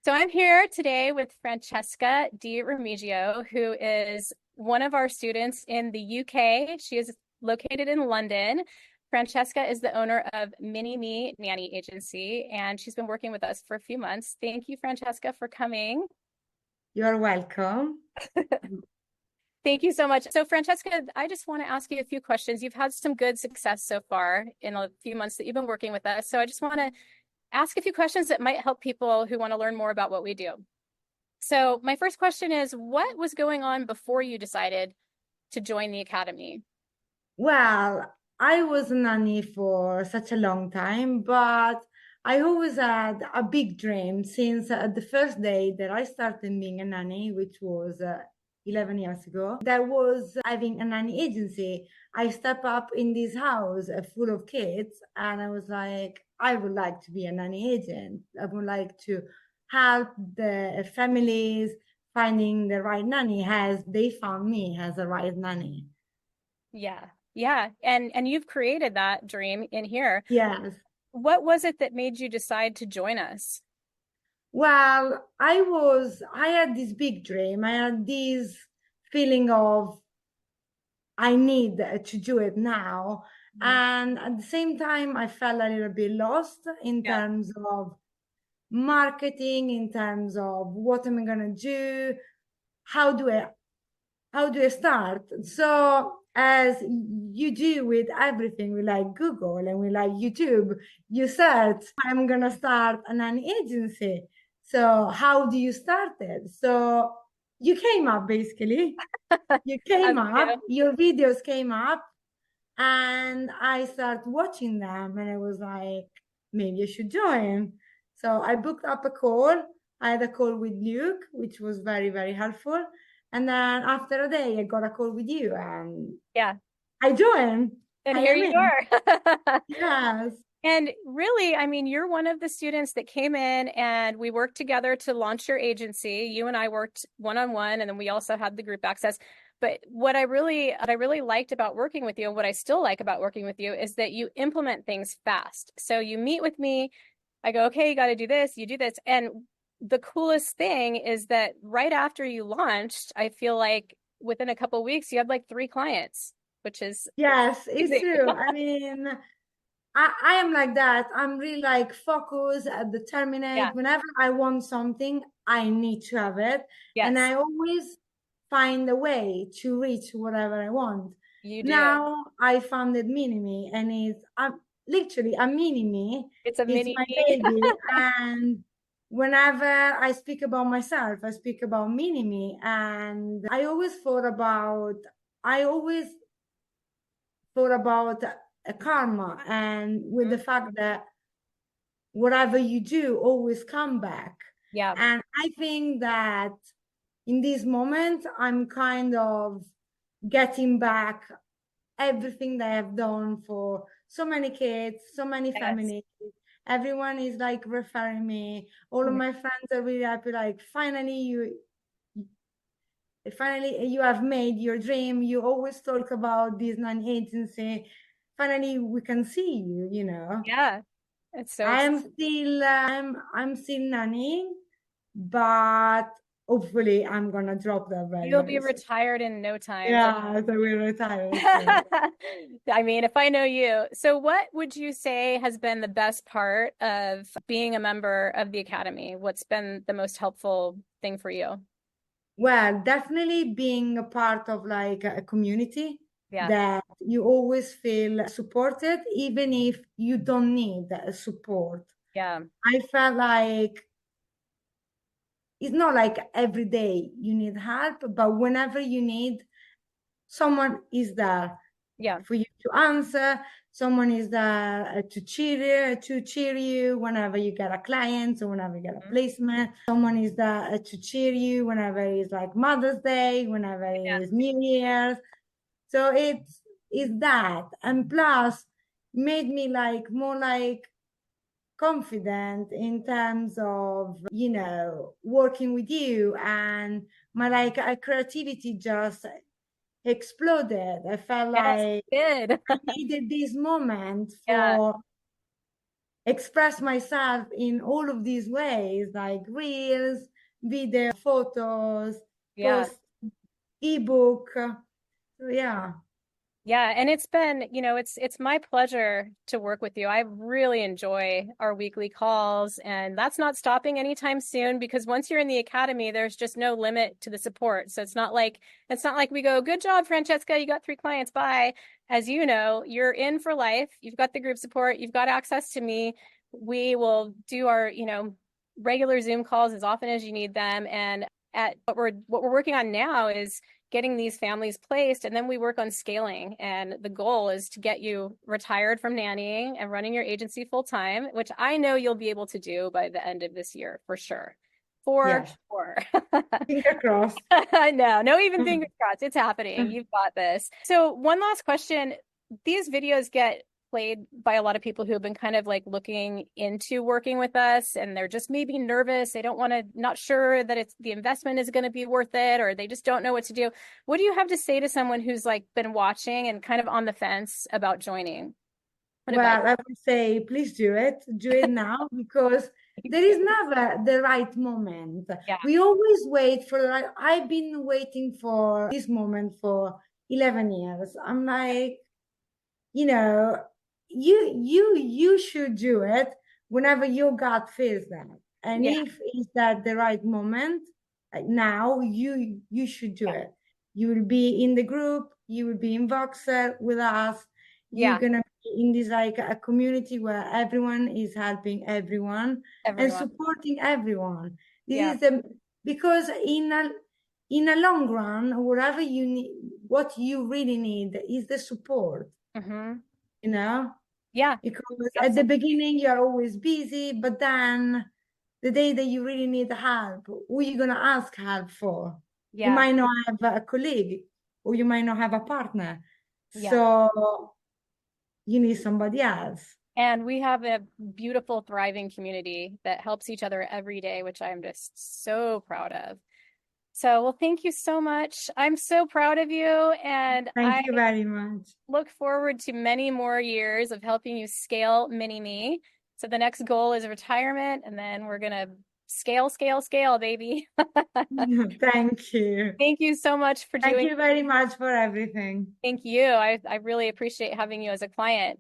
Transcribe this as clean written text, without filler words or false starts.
So I'm here today with Francesca Di Remigio, who is one of our students in the UK. She is located in London. Francesca is the owner of Mini Me Nanny Agency, and she's been working with us for a few months. Thank you, Francesca, for coming. You're welcome. Thank you so much. So, Francesca, I just want to ask you a few questions. You've had some good success so far in a few months that you've been working with us. So, I just want to ask a few questions that might help people who want to learn more about what we do. So my first question is, what was going on before you decided to join the academy? Well, I was a nanny for such a long time, but I always had a big dream since the first day that I started being a nanny, which was 11 years ago. That was having a nanny agency. I step up in this house full of kids, and I was like, I would like to be a nanny agent. I would like to help the families finding the right nanny as they found me as the right nanny. Yeah. Yeah. And you've created that dream in here. Yes. What was it that made you decide to join us? Well, I had this big dream. I had this feeling of I need to do it now. Mhm. And at the same time, I felt a little bit lost in Yeah. terms of marketing, in terms of what am I gonna do? How do I how do I start? So, as you do with everything, we like Google and we like YouTube, you search, I'm gonna start an agency. So, how do you start it? So, you came up basically. You As came you up, do. your videos came up, and I started watching them, and I was like, maybe I should join. So I booked up a call. I had a call with Luke, which was very, very helpful. And then after a day, I got a call with you, and Yeah. I joined. And I here am you in. are. Yes. And really, I mean, you're one of the students that came in and we worked together to launch your agency. You and I worked one-on-one, and then we also had the group access. But what I really liked about working with you, and what I still like about working with you, is that you implement things fast. So you meet with me, I go, okay, you got to do this, you do this. And the coolest thing is that right after you launched, I feel like within a couple of weeks, you had like 3 clients, which is Yes, it's amazing. true. I mean, I am like that. I'm really like focused, Yeah. determined. Whenever I want something, I need to have it. And Yes, I always find a way to reach whatever I want. you do. Now I founded Minimi, and it's literally a Minimi. It's a It's mini my me. baby. And whenever I speak about myself, I speak about Minimi. And I always thought about a karma, and with the fact that whatever you do always come back. Yeah. And I think that in this moment I'm kind of getting back everything that I've done for so many kids, so many Yes. families. Everyone is like referring me. All of Mhm. my friends are really happy, like finally you have made your dream. You always talk about this non-agency. Finally we can see you, you know. Yeah. It's so I am exciting. still I'm still nannying, but hopefully I'm gonna drop that very, You'll be very soon. retired in no time. So Yeah, so we retire soon. I mean, if I know you. So what would you say has been the best part of being a member of the Academy? What's been the most helpful thing for you? Well, definitely being a part of like a community Yeah. that you always feel supported, even if you don't need support. Yeah. I felt like it's not like every day you need help, but whenever you need, someone is there Yeah. for you to answer. Someone is there to cheer you whenever you get a client or whenever you get a Mhm. placement. Someone is there to cheer you whenever it's like Mother's Day, whenever Yeah. it's New Year's. So it's that, and plus made me like more like confident in terms of working with you, and my like creativity just exploded. I felt Yes, like good. I needed this moment Yeah. for express myself in all of these ways, like reels, video, photos, Yeah. post ebook. So yeah, Yeah, and it's been, it's my pleasure to work with you. I really enjoy our weekly calls, and that's not stopping anytime soon because once you're in the academy, there's just no limit to the support. So it's not like we go, "Good job, Francesca, you got 3 clients, bye." As you know, you're in for life. You've got the group support, you've got access to me. We will do our, regular Zoom calls as often as you need them. And at what we're working on now is getting these families placed, and then we work on scaling. And the goal is to get you retired from nannying and running your agency full time, which I know you'll be able to do by the end of this year for sure. For yes. sure. Finger crossed. No, no, even fingers crossed. It's happening. You've got this. So, one last question. These videos get played by a lot of people who have been kind of like looking into working with us, and they're just maybe nervous. They don't want to, not sure that it's the investment is going to be worth it, or they just don't know what to do. What do you have to say to someone who's like been watching and kind of on the fence about joining? What advice? Well, I would say, please do it. Do it now because there is never the right moment. Yeah, We always wait for the right. I've been waiting for this moment for 11 years. I'm like, you know, you should do it whenever your gut feels that. And yeah, if it's that the right moment, like now, you should do yeah, it. You will be in the group, you will be in Voxer with us, you're yeah. gonna be in this like a community where everyone is helping everyone and Everyone. supporting everyone. Yeah. This is the because in a long run, whatever you need, what you really need is the support, Hmm. you know, Yeah, because at the absolutely. beginning you're always busy, but then the day that you really need help, who are you gonna ask help for? You Yeah, might not have a colleague, or you might not have a partner, yeah. so you need somebody else. And we have a beautiful, thriving community that helps each other every day, which I'm just so proud of. So, well, thank you so much. I'm so proud of you, and Thank I you very much. look forward to many more years of helping you scale Mini Me. So, the next goal is retirement, and then we're going to scale, scale, scale, baby. Thank you. Thank you so much for Thank doing. you very much for everything. Thank you. I really appreciate having you as a client.